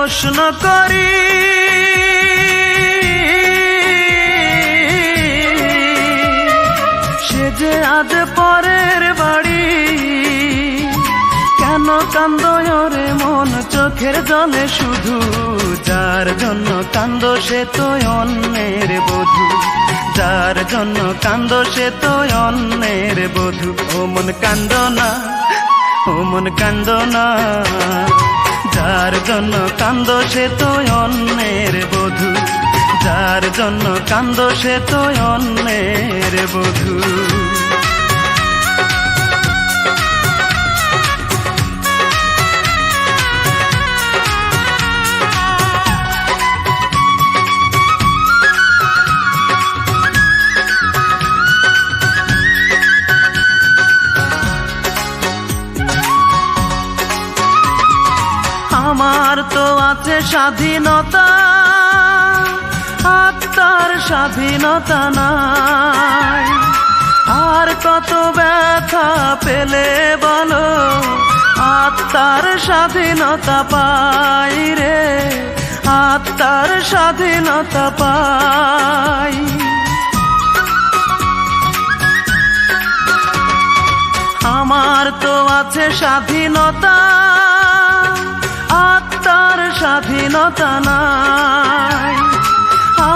প্রশ্ন করি, সে যে আজ পরের বাড়ি, কেন কান্দো রে মন চোখের জলে শুধু? যার জন্য কান্দো সে তো অন্যের বধূ, যার জন্য কান্দো সে তো অন্যের বধূ। ও মন কান্দো না, ও মন কান্দো না, যার জন্য কান্দো সে তো অন্যের বধূ, যার জন্য কান্দো সে তো অন্যের বধূ। আমার তো আছে স্বাধীনতা, আত্মার স্বাধীনতা নাই। আর কত ব্যথা পেলে বলো আত্মার স্বাধীনতা পাই রে, আত্মার স্বাধীনতা পাই। আমার তো আছে স্বাধীনতা, আত্মার স্বাধীনতা নাই।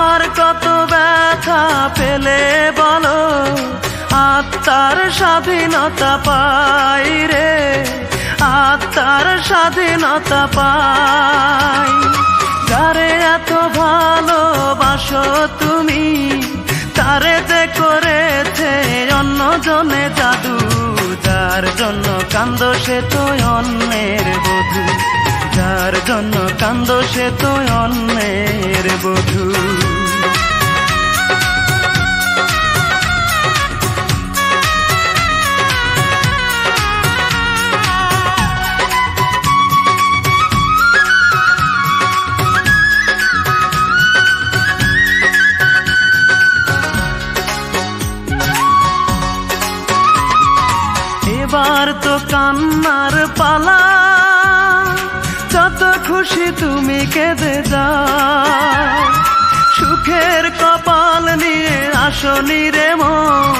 আর কত ব্যথা পেলে বলো আত্মার স্বাধীনতা পাই রে, আত্মার স্বাধীনতা পাই। যারে এত ভালোবাসো তুমি, তারে যে করেছে অন্যজনে জাদু। যার জন্য কান্দো সে তো অন্যের বধূ, যার জন্য কান্দো সে তো অন্যের বধূ। এবার তো কান্নার পালা, যত খুশি তুমি কেঁদে যাও। সুখের কপাল নিয়ে আসনি রে মন,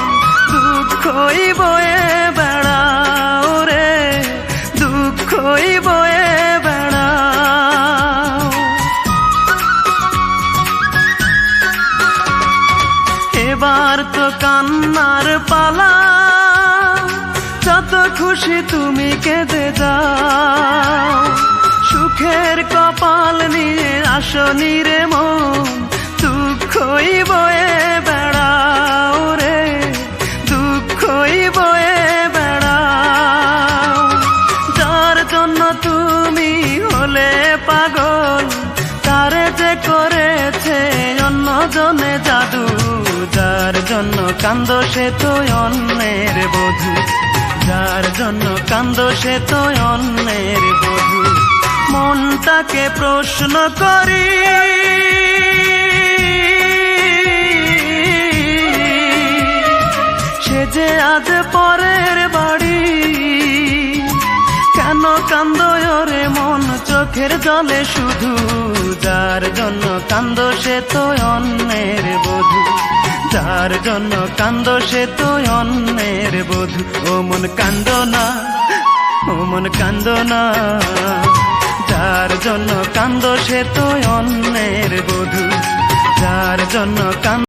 দুঃখই বয়ে বেড়াও রে, দুঃখই বয়ে বেড়াও। এবার তো কান্নার পালা, যত খুশি তুমি কেঁদে যাও। সুখের কপাল নিয়ে আসনি রে মন, দুঃখই বয়ে বেড়াও রে, দুঃখই বয়ে বেড়াও। যার জন্য তুমি হলে পাগল, তারে যে করেছে অন্যজনে জাদু। যার জন্য কান্দো সে তো অন্যের বধূ, যার জন্য কান্দো সে তো অন্যের বধূ। মনটাকে প্রশ্ন করি, সে যে আজ পরের বাড়ি, কেন কান্দো রে মন চোখের জলে শুধু? যার জন্য কান্দো সে তো অন্যের বধূ, যার জন্য কান্দো সে তো অন্যের বধূ। ও মন কান্দো না, ও মন কান্দো না, যার জন্য কান্দো সে তো অন্যের বধূ, যার জন্য কান্দো